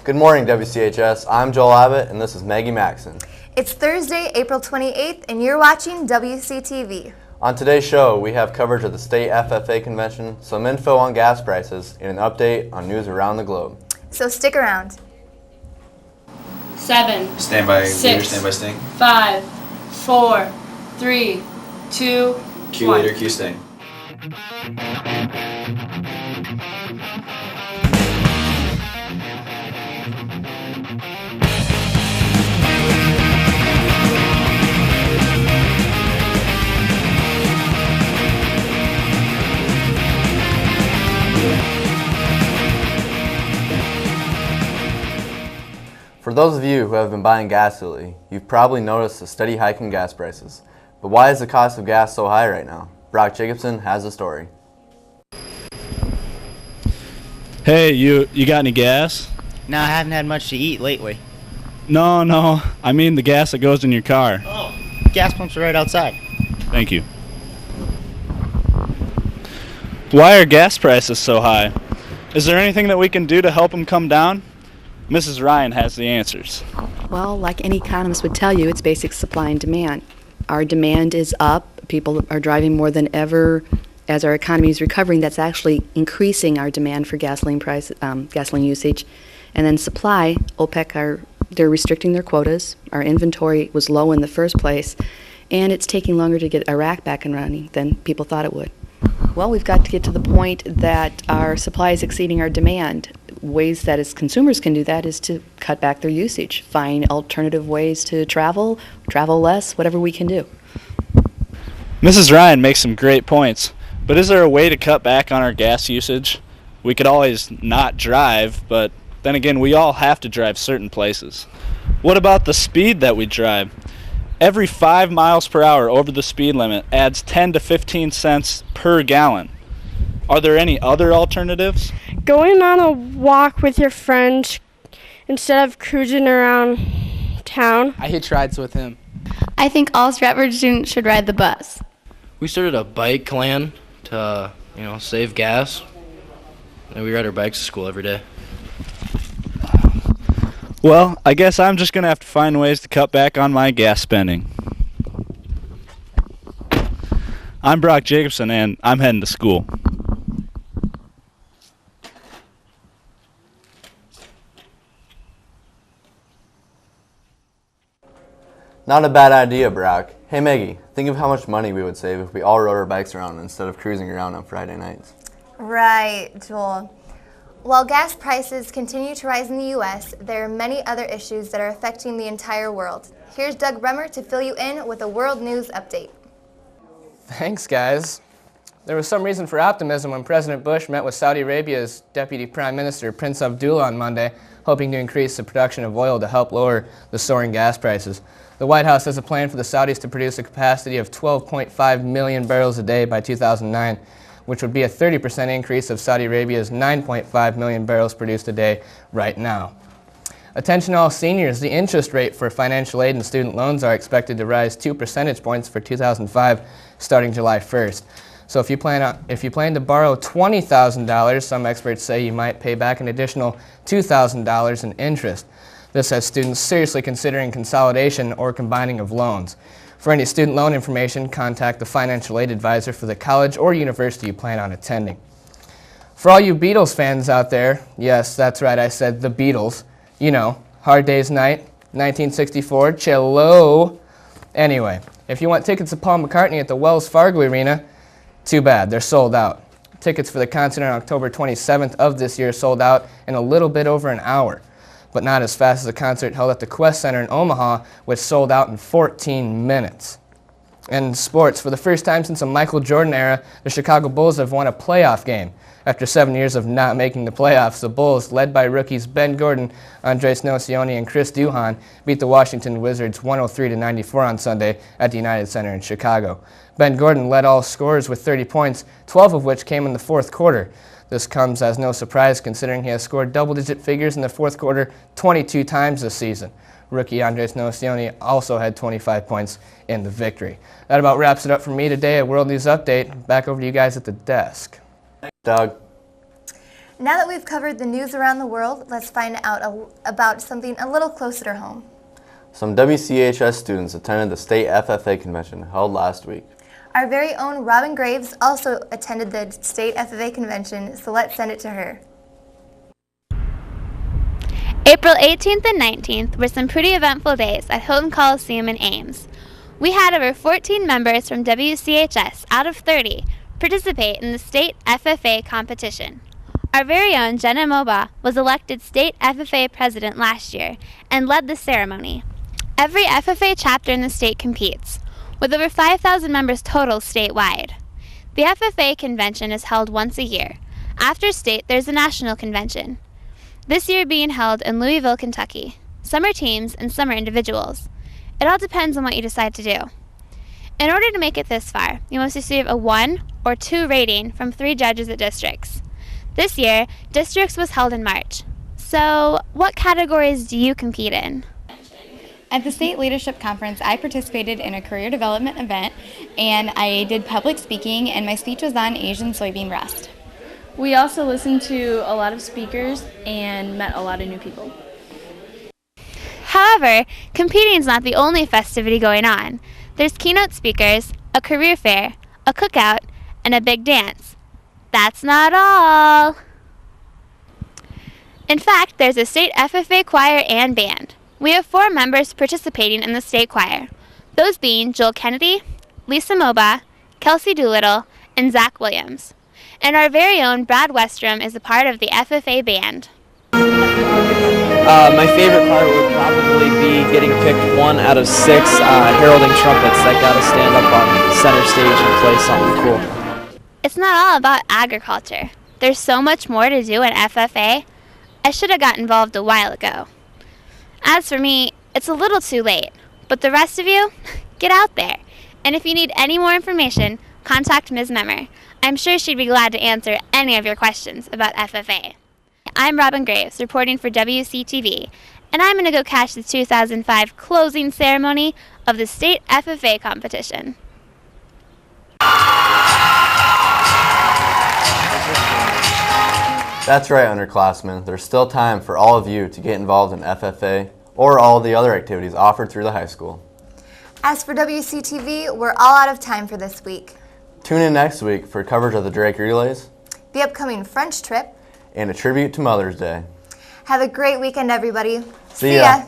Good morning, WCHS. I'm Joel Abbott, and this is Maggie Maxson. It's Thursday, April 28th, and you're watching WCTV. On today's show, we have coverage of the state FFA convention, some info on gas prices, and an update on news around the globe. So stick around. 7. Stand by, 6. leader, stand by, sting. 5, 4, 3, 2, Q 1. leader, Q sting. For those of you who have been buying gas lately, you've probably noticed a steady hike in gas prices. But why is the cost of gas so high right now? Brock Jacobson has the story. Hey, you got any gas? No, I haven't had much to eat lately. No, I mean the gas that goes in your car. Oh, gas pumps are right outside. Thank you. Why are gas prices so high? Is there anything that we can do to help them come down? Mrs. Ryan has the answers. Well, like any economist would tell you, it's basic supply and demand. Our demand is up. People are driving more than ever. As our economy is recovering, that's actually increasing our demand for gasoline usage. And then supply, OPEC they're restricting their quotas. Our inventory was low in the first place, and it's taking longer to get Iraq back and running than people thought it would. Well, we've got to get to the point that our supply is exceeding our demand. Ways that as consumers can do that is to cut back their usage, find alternative ways to travel less, whatever we can do. Mrs. Ryan makes some great points, but is there a way to cut back on our gas usage? We could always not drive, but then again, we all have to drive certain places. What about the speed that we drive? Every 5 miles per hour over the speed limit adds 10 to 15 cents per gallon. Are there any other alternatives? Going on a walk with your friends instead of cruising around town. I hitch rides with him. I think all Stratford students should ride the bus. We started a bike clan to, save gas, and we ride our bikes to school every day. Well, I guess I'm just going to have to find ways to cut back on my gas spending. I'm Brock Jacobson, and I'm heading to school. Not a bad idea, Brock. Hey Maggie, think of how much money we would save if we all rode our bikes around instead of cruising around on Friday nights. Right, Joel. While gas prices continue to rise in the U.S., there are many other issues that are affecting the entire world. Here's Doug Brummer to fill you in with a world news update. Thanks, guys. There was some reason for optimism when President Bush met with Saudi Arabia's Deputy Prime Minister Prince Abdullah on Monday, hoping to increase the production of oil to help lower the soaring gas prices. The White House has a plan for the Saudis to produce a capacity of 12.5 million barrels a day by 2009, which would be a 30% increase of Saudi Arabia's 9.5 million barrels produced a day right now. Attention all seniors, the interest rate for financial aid and student loans are expected to rise 2 percentage points for 2005 starting July 1st. So if you plan to borrow $20,000, some experts say you might pay back an additional $2,000 in interest. This has students seriously considering consolidation or combining of loans. For any student loan information, contact the financial aid advisor for the college or university you plan on attending. For all you Beatles fans out there, yes, that's right, I said the Beatles. Hard Day's Night, 1964, cello. Anyway, if you want tickets to Paul McCartney at the Wells Fargo Arena, too bad, they're sold out. Tickets for the concert on October 27th of this year sold out in a little bit over an hour, but not as fast as the concert held at the Quest Center in Omaha, which sold out in 14 minutes. And sports, for the first time since the Michael Jordan era, the Chicago Bulls have won a playoff game. After 7 years of not making the playoffs, the Bulls, led by rookies Ben Gordon, Andres Nocioni, and Chris Duhon, beat the Washington Wizards 103-94 on Sunday at the United Center in Chicago. Ben Gordon led all scorers with 30 points, 12 of which came in the fourth quarter. This comes as no surprise considering he has scored double-digit figures in the fourth quarter 22 times this season. Rookie Andres Nocioni also had 25 points in the victory. That about wraps it up for me today at World News Update. Back over to you guys at the desk. Doug. Now that we've covered the news around the world, let's find out about something a little closer to home. Some WCHS students attended the state FFA convention held last week. Our very own Robin Graves also attended the state FFA convention, so let's send it to her. April 18th and 19th were some pretty eventful days at Hilton Coliseum in Ames. We had over 14 members from WCHS out of 30 participate in the state FFA competition. Our very own Jenna Moba was elected state FFA president last year and led the ceremony. Every FFA chapter in the state competes, with over 5,000 members total statewide. The FFA convention is held once a year. After state, there's a national convention. This year being held in Louisville, Kentucky. Some are teams and some are individuals. It all depends on what you decide to do. In order to make it this far, you must receive a 1 or 2 rating from 3 judges at districts. This year, districts was held in March. So, what categories do you compete in? At the State Leadership Conference, I participated in a career development event, and I did public speaking, and my speech was on Asian soybean rust. We also listened to a lot of speakers and met a lot of new people. However, competing is not the only festivity going on. There's keynote speakers, a career fair, a cookout, and a big dance. That's not all. In fact, there's a state FFA choir and band. We have 4 members participating in the state choir, those being Joel Kennedy, Lisa Moba, Kelsey Doolittle, and Zach Williams. And our very own Brad Westrom is a part of the FFA band. My favorite part would probably be getting picked 1 out of 6 heralding trumpets that got to stand up on center stage and play something cool. It's not all about agriculture. There's so much more to do in FFA. I should have got involved a while ago. As for me, it's a little too late, but the rest of you, get out there. And if you need any more information, contact Ms. Memmer. I'm sure she'd be glad to answer any of your questions about FFA. I'm Robin Graves, reporting for Wctv, and I'm going to go catch the 2005 closing ceremony of the state FFA competition. That's right, underclassmen. There's still time for all of you to get involved in FFA or all the other activities offered through the high school. As for WCTV, we're all out of time for this week. Tune in next week for coverage of the Drake Relays, the upcoming French trip, and a tribute to Mother's Day. Have a great weekend, everybody. See ya.